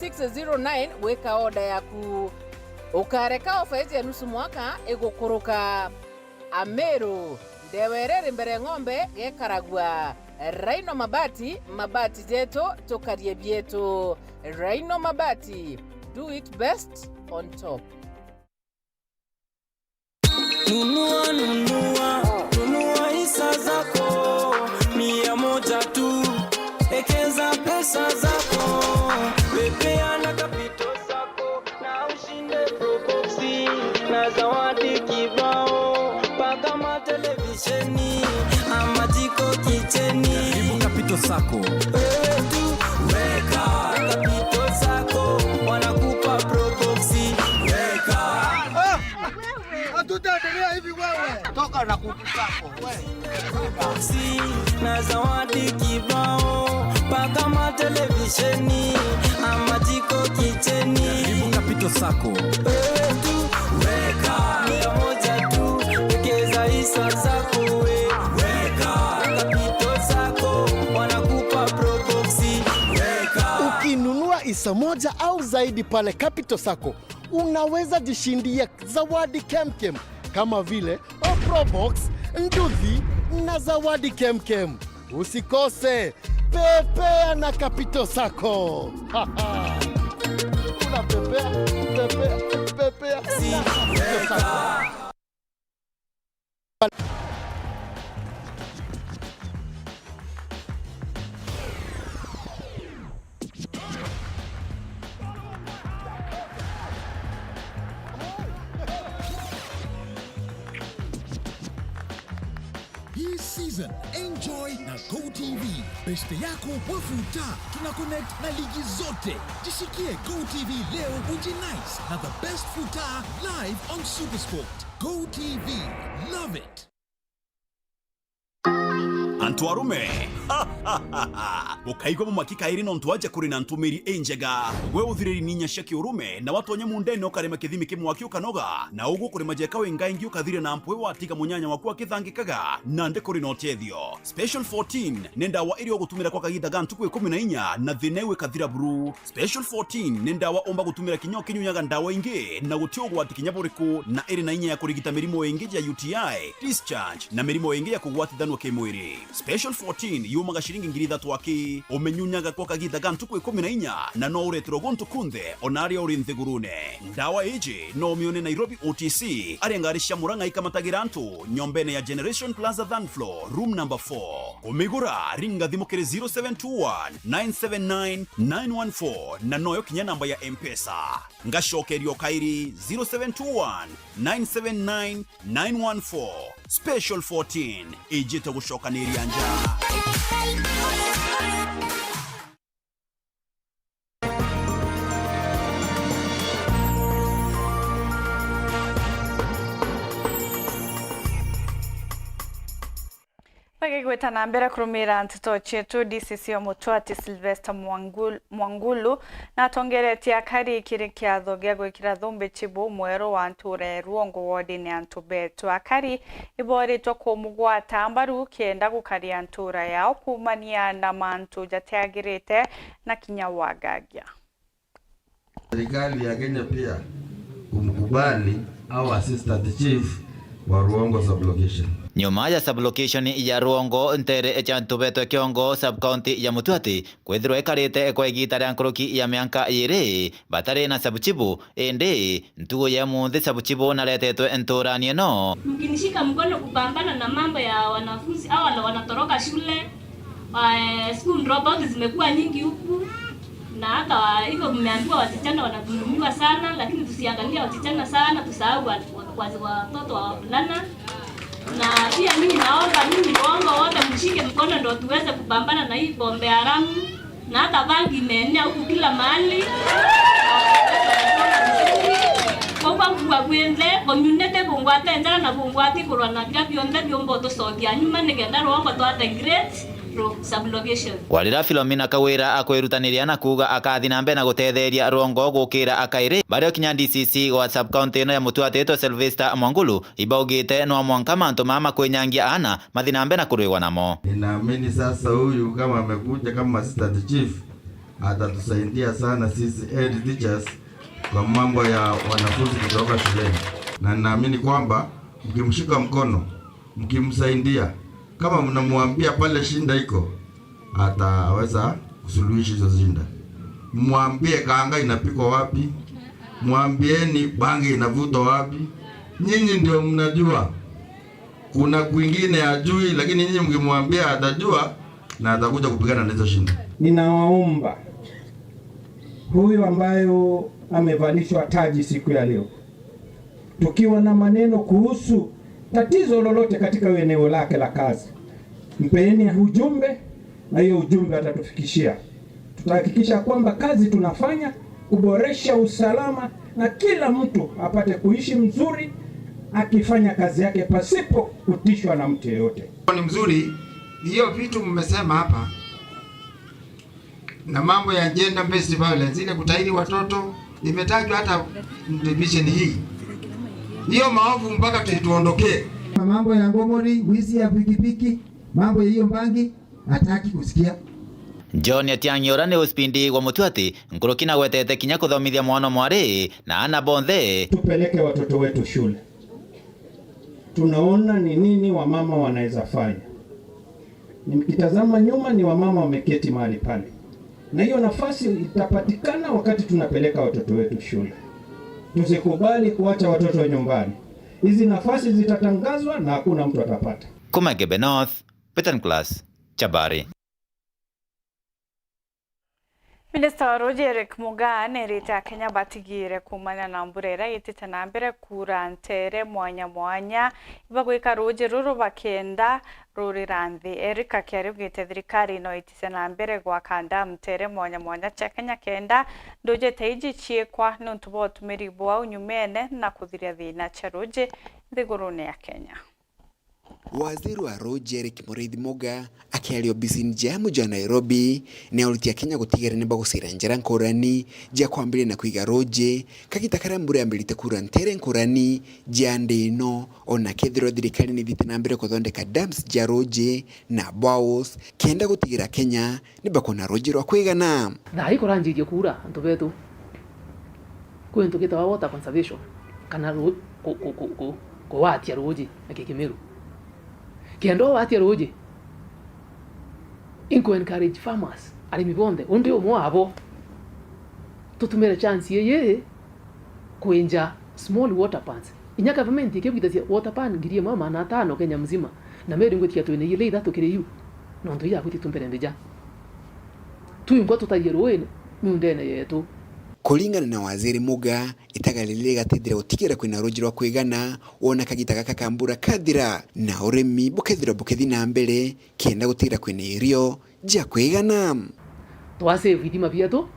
609 weka oda yaku ukareka ofaizi ya nusu mwaka igukuruka Ameru ndewerere mbere ng'ombe gekaragwa Rhino mabati jeto tokarie bieto Rhino mabati, do it best on top. Nunua hisa zako 100 tu, ekeza pesa zako, pepea na kapito zako, na ushinde proboxi na zawadi kibao, paka matelevisheni ama jiko kicheni. Karibu kapito zako, wewe tu weka kapito zako, wanakupa proboxi, weka tutaendelea hivi wewe. Toka na kuku zako wewe. Na zawadi kibao, paka matelevisheni ama jiko kicheni. Karibu kapito zako, wewe tu weka 100 tu, ekeza hisa zako weka kapito zako, wanakupa proboxi, weka. Ukinunua hisa moja au zaidi pale Capital Sacco, unaweza jishindia zawadi kemkem kama vile Probox, nduthi na zawadi kemkem. Usikose, pepea na Capital Sacco. Una pepea na Capital Sacco. This season, enjoy na GoTV. Beste yako wafuta. Tuna connect na ligi zote. Jishikie GoTV leo ujinice na the best futa live on Supersport. GoTV. Love it. Antuarume ukaigwa mu makika iri no ntwaje kuri na ntumiri enjega gwe uthiriri ninya shaki urume na watu onye mundene okarema kithimi kimwe akio kanoga na ugu kuri majeka wenga ingi ukathire na mpwe watika munyanya waku akithangikaga na nde kuri no tethio Special 14 nenda wa iri ogutumira kwa kagitha gantu kwe 14 na thinewe kathira buru Special 14 nenda wa omba gutumira kinyo kinyunyaga ndawa ingi na gutio gwati kinyaburiku na iri na inya ya kurigita mirimo ingi ya UTI discharge na mirimo ingi ya kugwatithanwa kimwiri Special 14 yumaga shiringi ngiri 3 aki umenyunyaga kwa kagitha gantu kwe 14 na no uretro gontu kunthe onaria uri nthigurune ndawa iji no mione Nairobi OTC arengarisha muranga ikamatagira antu nyombene ya Generation Plaza Than Floor room number 4 umigura ringa thimukire 0721 979 914 na noyo kinya namba ya M-Pesa ngashokerio kairi 0721 979 914 Special 14 ijito gushoka nirianja Gweta na mbere kurumira ntito chetu DCC omutwati Sylvester Mwangulu na tongeretie akari kiri kiatho gya gwikira thumbi chibu mwero wa nture ruongo wodi ni antubetu akari iboritwo kumugwata mbaru kenda gukaria ntura yao kumania na mantu jateagirite na kinya wagagya. Serikali ya Kenya pia kumkubali au assistant chief wa Ruongo sublocation. Nyuma ya sublocation ya Ruongo ntere echantubeto kiongo subcounty ya Mutwati kwethirwo ekarite kwa igita rya nkoroki ya mianka ire batare na sabuchibu ende ntugo ya munthi sabuchibu na letetwe enturanie no mkinishika mkono kupambana na mambo ya wanafunzi au wanatoroka shule school dropouts zimekuwa nyingi huku na hata hivyo mmeambiwa wasichana wanadhulumiwa sana lakini tusiangalia wasichana sana tusahau watoto wa wavulana. Na pia mimi naomba Ruongo wote mshike mkono ndio tuweze kupambana na hii pombe haramu na hata bangi imeenea huku kila mahali. Kwa kwende community bungwate njara na bungwati kurwana bya byonde byombo to sodia nyuma nigenda Ruongo twate great sublocation. Walira Philomena Kawira akwirutaniria na kuga akathi na mbere na gutetheria Ruongo gukira akaire bario kinya DCC wa subcounty no ya Mutwati to Sylvester Mwangulu ibaugite no mwanka manto mama kwenyangia ana mathina mbere na kuriwa namo. Ninaamini sasa huyu kama amekuja kama assistant chief atatusaidia sana sisi head teachers kwa mambo ya wanafunzi kutoka shuleni, na ninaamini kwamba mkimshika mkono, mkimsaidia, kama mnamwambia pale shinda iko, ataweza kusuluhisha hizo shinda. Mwambie kaanga inapikwa wapi, mwambieni bangi inavutwa wapi. Nyinyi ndio mnajua, kuna kwingine ajui, lakini nyinyi mkimwambia atajua na atakuja kupigana na hizo shinda. Ninawaomba huyu ambayo amevalishwa taji siku ya leo, tukiwa na maneno kuhusu tatizo lolote katika eneo lake la kazi, mpeeni ujumbe na hiyo ujumbe atatufikishia. Tutahakikisha kwamba kazi tunafanya kuboresha usalama na kila mtu apate kuishi mzuri akifanya kazi yake pasipo kutishwa na mtu yeyote. Ni mzuri hiyo vitu mmesema hapa, na mambo ya gender based violence, ile kutahiri watoto imetajwa hata division hii. Hiyo maovu mpaka tuondokee. Mambo ya ngomori, wizi ya pikipiki, mambo ya hiyo bangi hataki kusikia. John Atiang'ora ni uspindi wa Mutwati nkurukina gwetete kinya kuthomithia mwana mwari na ana bonthe. Tupeleke watoto wetu shule, tunaona ni nini wamama wanaweza fanya. Nikitazama nyuma ni wamama wameketi mahali pale, na hiyo nafasi itapatikana wakati tunapeleka watoto wetu shule. Tusikubali kuacha watoto nyumbani. Hizi nafasi zitatangazwa na hakuna mtu atapata. Kumagebe North, Petan Class, Chabari. Minister wa Roji Eric Mugaa nerete Kenya batigire kumanya na mburera yitite na mbere kura ntere mwanya ibagwika Roji ruru bakenda ruri ranthi. Eric akiaribwite thirikari no itise na mbere gwa kanda mtere mwanya cha Kenya kenda ndoje teiji chiekwa nuntu botumiri bwa unyumene na kuthiria thina cha Roji thigurune ya Kenya. Waziri wa Roji Eric Mugaa akiario bizini jamu ja Nairobi ni auritia Kenya gutigera nimba gusira njera nkorani ja kwambire na kwiga Roji kagita karambure ambirite kura ntere nkorani ja ndino ona kethiro thirikari ni thite na mbere kuthondeka dams ja Roji na bowls kenda gutigera Kenya nimba kona Roji rwa kwigana thai kuranjirie kura antu betu kwento kita water conservation kana ko watia Roji akikimiru kendo watia Roji inko encourage farmers arimi bonde onde omo abo tutumere chance ye kuenja small water pans inya government ikebwitasia water pan ngirie mama na 5 Kenya mzima na meru ngotia twene ile ithatũ kire yu no ndo ya kuti tumpere ndeja tuingwa tutayerwe miundene yetu. Kulingana na Waziri Mugaa itagalile gatethira gutigera kwina Roji rwa kwigana wona kagita gaka kambura kathira na urimi bukethi na mbere kenda gutigira kwina irio ja kwigana twase vidima biato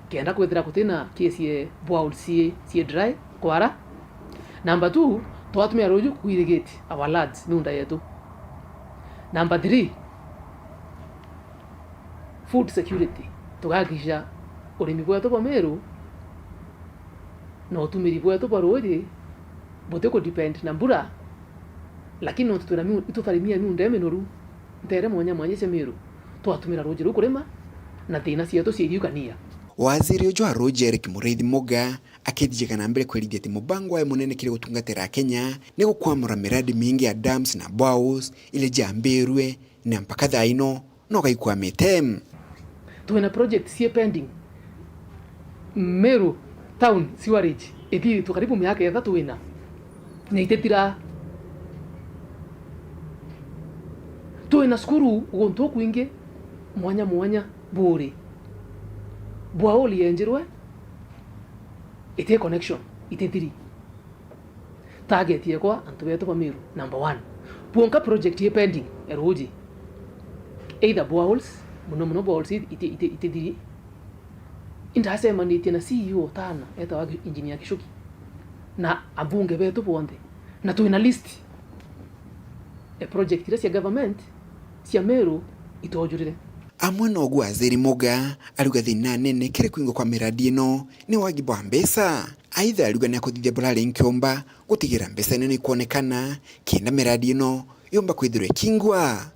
kenda kwethira kutina kesi bowl sie dry kwara. Number 2 twatumia Roji kuirigate our lads miunda yetu. Number 3 food security tugagisha urimi bwetu bwa Meru no tumiri bwetu bwa Roji boteko depend na mbura lakini no tuturami itufarimia miunda menoru ntere mwanya cha Meru twatumira Roji rukurema na thina cietu ciiriukania. Waziri ujo wa Roji Eric Mugaa akithije na mbere kwirithia ati mubango wa munene kire gutungatira Kenya ni gukwamura miradi mingi ya dams na bowls ile jambirwe na mpaka thaino no gaikwamite. Tuena project sie pending Meru town sewerage ethi tukaribu miaka ya 3 wina na itetira tuena skuru ugonto kuinge mwanya bure bwaoli enjerwe ite connection itetiri target yekwa antu beto pa Meru. Number 1 puonka project ye pending Roji either bowls muno bowls itetiri indasema ni tena CEO tana eta wa engineer Kishuki na abunge betu bonde na tuina list a project ira cia government cia Meru itojurire. Amwe no Waziri Mugaa aruga thina nene kire kwingo kwa miradi ino ni wajibu wa mbesa. Aidha aruga ni akuthithia burari nkiomba gutigira mbesa nene ikuonekana kenda miradi ino yomba kwithirwe kingwa.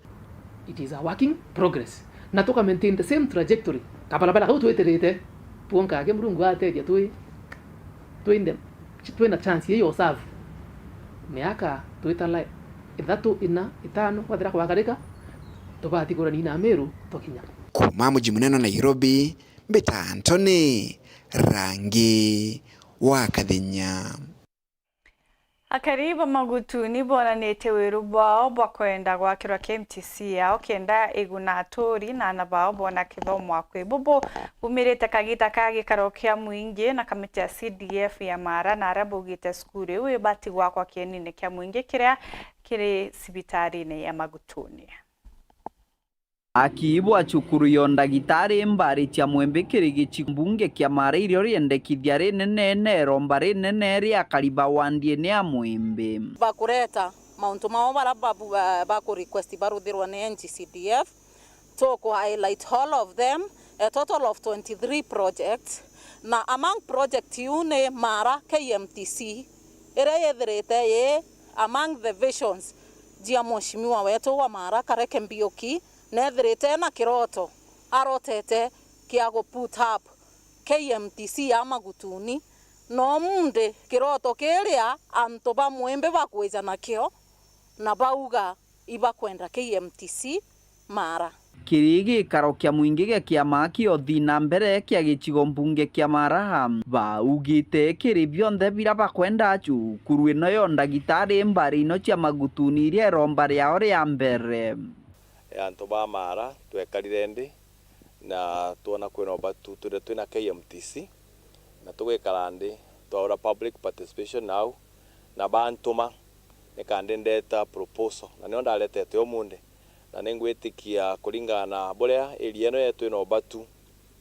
It is a working progress na toka maintain the same trajectory kabalabala kau tweterete puonka ke murungu ateja twinde twina chance yeyo serve miaka twitala 3 4 5 wathira kwagarika tubati kurani na Meru tokinya kuma muji munene Nairobi Mbita Anthony Rangi wa Kathinya. Akariba magutuni boranete wiru bwao bwakwenda gwakirwa KMTC yao kenda iguna atori na nabao bona kithomo akwe bubo bumirite kagita kagikaro kia muingi na kamiti ya CDF ya Mara na arabugite skuru we bati gwakwa kienine kia muingi kiria kiri sibitari ya magutuni. Akiibwa cukuru yo ndagitari mbari cia mwembe kirigi chimbunge kia Mara irio riendekithia rinene rombari nene ria kariba wandie ni amwembe bakureta mauntu mao barababu baku request baruthirwa ni NGCDF to highlight all of them, a total of 23 projects na among project yune Mara KMTC ire yethirite ye among the visions jia mheshimiwa wetu wa Mara Kareke Mbioki nethirite na kiroto arotete kia go put up KMTC ya magutuni no munde kiroto kiria anto ba mwembe bakweza nakio na bauga iba kwenda KMTC Mara kirigi karo kia muingi kia maki othina mbere kia gichigo mbunge kia Mara baugite kiri bionthe bira bakwenda cukuru ino yo ndagitari mbari ino cia magutuni iria romba riao ria mbere anto ba Mara twekarire ndi na tuona kwena batu twina KMTC na tugikara ndi twaura public participation now na bantuma nikande ndeta proposal na nio ndaletete omunde na ningwitikia kuringana na borea area no yetu ino batu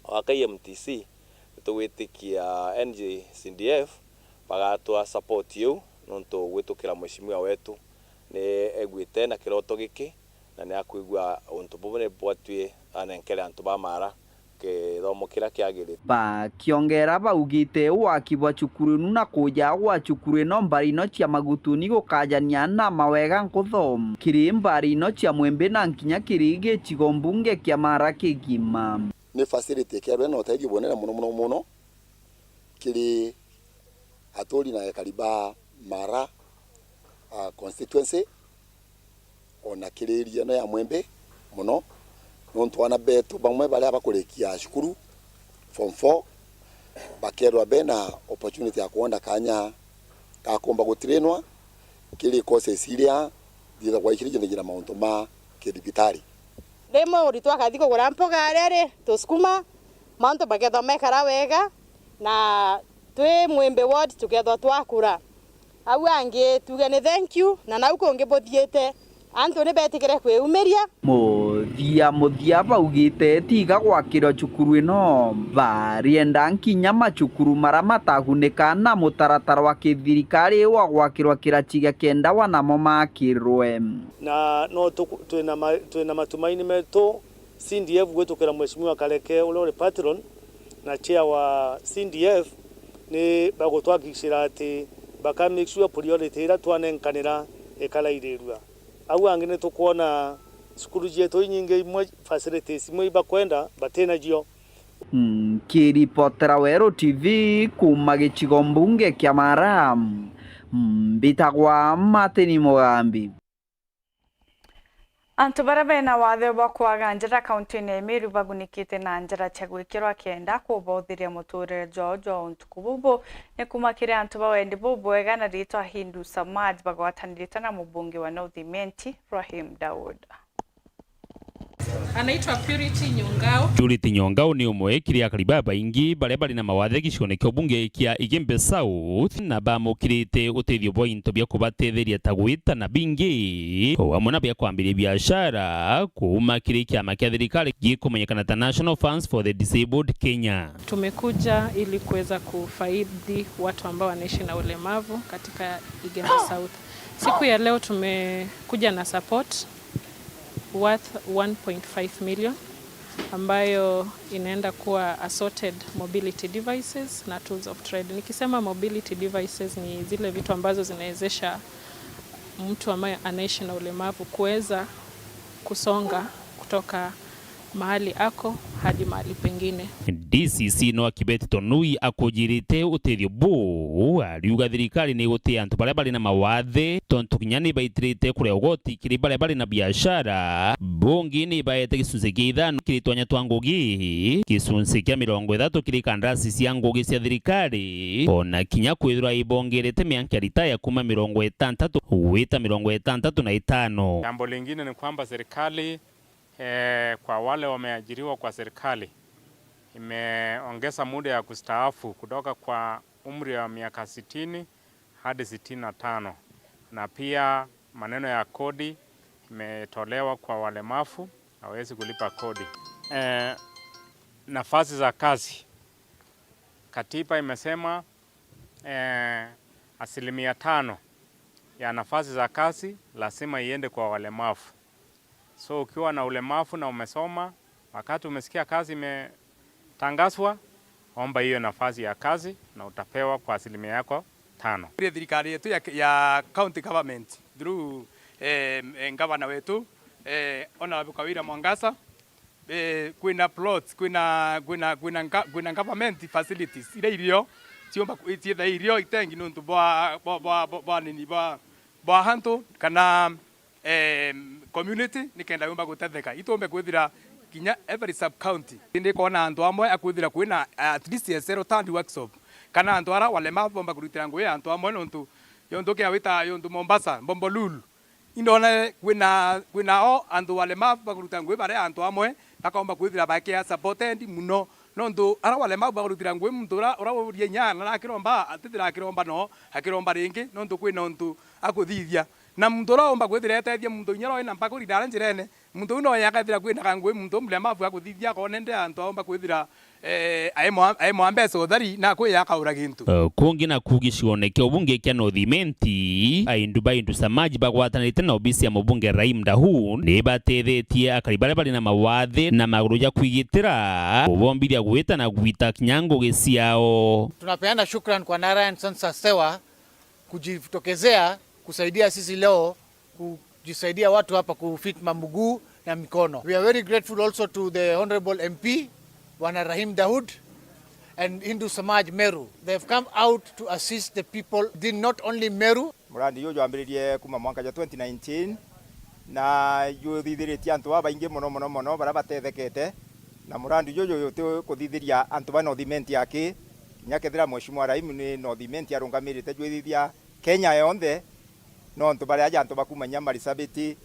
wa KMTC tugwitikia NGCDF bagatwa support you nonto gwitukira mheshimiwa wetu ni egwite na kiroto giki na ni akuigwa untu bubone bwatwie anenkele antu ba Mara ke thomo kira kiagiri ba kiongera baugite waki bwa cukuru na kuja gwa cukuru no mbari no cia magutuni gukajania na mawega nkuthom kiri mbari no cia mwembe na nkinya kirige chigombunge kia Mara kigima ni facility kerwe no taigi bonera muno kiri atori na kariba Mara constituency ona kiriria no ya mwembe muno nontu ana betu bamwe bale abakurikia shukuru form 4 bakerwa bena opportunity ya kuonda kanya kakomba gutrenwa kiri courses iria thira kwa ikirije ngira mauntu ma kidibitari demo ritwa kathi kugura mpoga rere tuskuma mauntu bagethome kara wega na twi mwembe ward tukethwa twakura au angi tuge ni thank you na nau kungi bothiete antu ni betikire kweumeria muthia baugite tiga gwakira cukuru ino barienda nkinya macukuru mara matagunika na mutaratara wa kithirikari wa gwakirwa kirachiga kenda wanamo makirwe na no twina matumaini metu CDF gwitukira mheshimiwa Kareke ule patron na chair wa CDF ni bagutwakishira ati baka make sure priority ira twanenkanira ekalairerua au angine tukuona skulu jeto nyinge imwe facilities imwe bakwenda batena jio kiripotera Wero TV kuma gichigo mbunge kia Mara bitagwa Mateni Mugambi antu barabena wathe bakwaga njira kaunti ne Meru bagunikite na njira chagwikirwa kenda kubothiria muturire jojo ntukububo ne kumakire antu bawendi bobwega na ritwa Hindu Samaj bagwatanirite na mubunge wa North Imenti Rahim Daud. Anaitwa Purity Nyongao. Purity Nyongao ni umwe kiria kariba baingi bare bari na mawathe gicione kyo bunge kia Igembe South na bamukirite utethio bwa into bya kubatetheria tagwita na bingi kwa mwana bya kwambiria biashara kuma kiri kia thirikari gikumenyekana ta National Funds for the Disabled Kenya. Tumekuja ili kuweza kufaidi watu ambao wanaishi na ulemavu katika Igembe South. Siku ya leo tumekuja na support worth 1.5 million ambayo inaenda kuwa assorted mobility devices na tools of trade. Nikisema mobility devices ni zile vitu ambazo zinawezesha mtu ambaye anaishi na ulemavu kuweza kusonga kutoka mahali ako hadi mahali pengine. DCC no Kibeti Tonui akujirite uteithio bu ariuga thirikari ni gutia antu baria bari na mawathe tontu kinyani baitirite kuria ugoti kiri baria bari na biashara bungi ni baete gicunci kia ithano kiri twanya twa ngugi gicunci kia 30 kiri kandarasi cia ngugi cia thirikari ona kinya kwithirwa ibongerete miaka ritaya kuma 60 wita 65. Jambo lingine ni kwamba serikali kwa wale wameajiriwa kwa serikali imeongeza muda ya kustaafu kutoka kwa umri wa miaka 60 hadi 65, na pia maneno ya kodi imetolewa kwa walemavu hawezi kulipa kodi. Nafasi za kazi, katiba imesema 5% ya nafasi za kazi lazima iende kwa walemavu. So ukiwa na ulemavu na umesoma, wakati umesikia kazi imetangazwa, omba hiyo nafasi ya kazi na utapewa kwa 5%. Thirikari yetu ya county government through ngavana wetu Honorable Kawira Mwangasa, kuna plots, kuna government facilities ile ilio tiomba kuitia ilio itengi nuntu bwa nini bwa hantu kana community nikenda yomba gutetheka itombe kwithira kinya every sub county ndi kona antu amwe akwithira kwina at least a zero turn workshop kana antu ara walemavu bomba kurutira ngwe antu amwe nuntu yondu kia wita yondu Mombasa Bombolulu indona kwina o antu walemavu bakuruta ngwe bare antu amwe bakomba kwithira bakia supported muno nondu ara walemavu bakurutira ngwe muntu ora urie nyana na akiromba atithira akiromba no akiromba ringi nondu kwina untu akuthithia na muntu omba kwithira etethia muntu nyoro ina mpaka ridara njirene muntu no yakathira kwina kangwe muntu mlemavu akuthithia konende antu omba kwithira aimo ambesa uthari na kwi yakaura gintu kungi na kugicione kia ubunge kia Northimenti aindu samaji bagwatanite na obisi ya mubunge Rahim Dahu ni batethetie akari baria bari na mawathe na maguru ya kwigitira ubombiria gwita na gwita kinyango giciao. Tunapeana shukrani kwa Narayan Sansasewa kujitokezea kusaidia sisi leo kujisaidia watu hapa kufit mamuguu na mikono. We are very grateful also to the Honorable MP Bwana Rahim Daud and Hindu Samaj Meru. They have come out to assist the people, not only Meru. Murandi yo jwambiririe kuma mwaka ja 2019 na yuthithiretie antu abaingi muno bara batethekete na murandi yo kuthithiria antu ba Northimenti yake nyakethira Mheshimiwa Rahim ni Northimenti arungamirite jwithithia Kenya yonthe no antu baria ajantu bakumanya Marsabit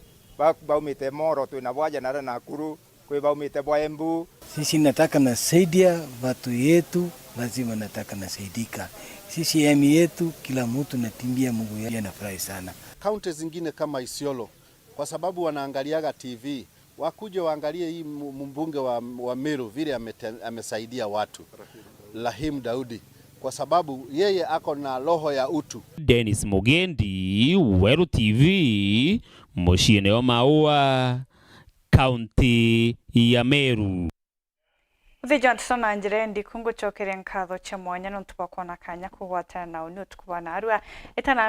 baumite Moro twina bwaja na Nakuru kwe baumite bwa Embu. Sisi nataka nasaidia watu yetu, lazima nataka nasaidika. Sisi yetu kila mtu natimbia Mungu yake anafurahi sana. Kaunti zingine kama Isiolo kwa sababu wanaangaliaga TV wakuje waangalie hii mbunge wa Meru vile amesaidia watu Rahim Daudi kwa sababu yeye ako na roho ya utu. Dennis Mugendi, Weru TV, Moshine wa Maua, County ya Meru. Vijana sana njirendi kungu chokere nkatho cha mwanya nuntu bakona kanya kugwatana na unu tukubana arua etana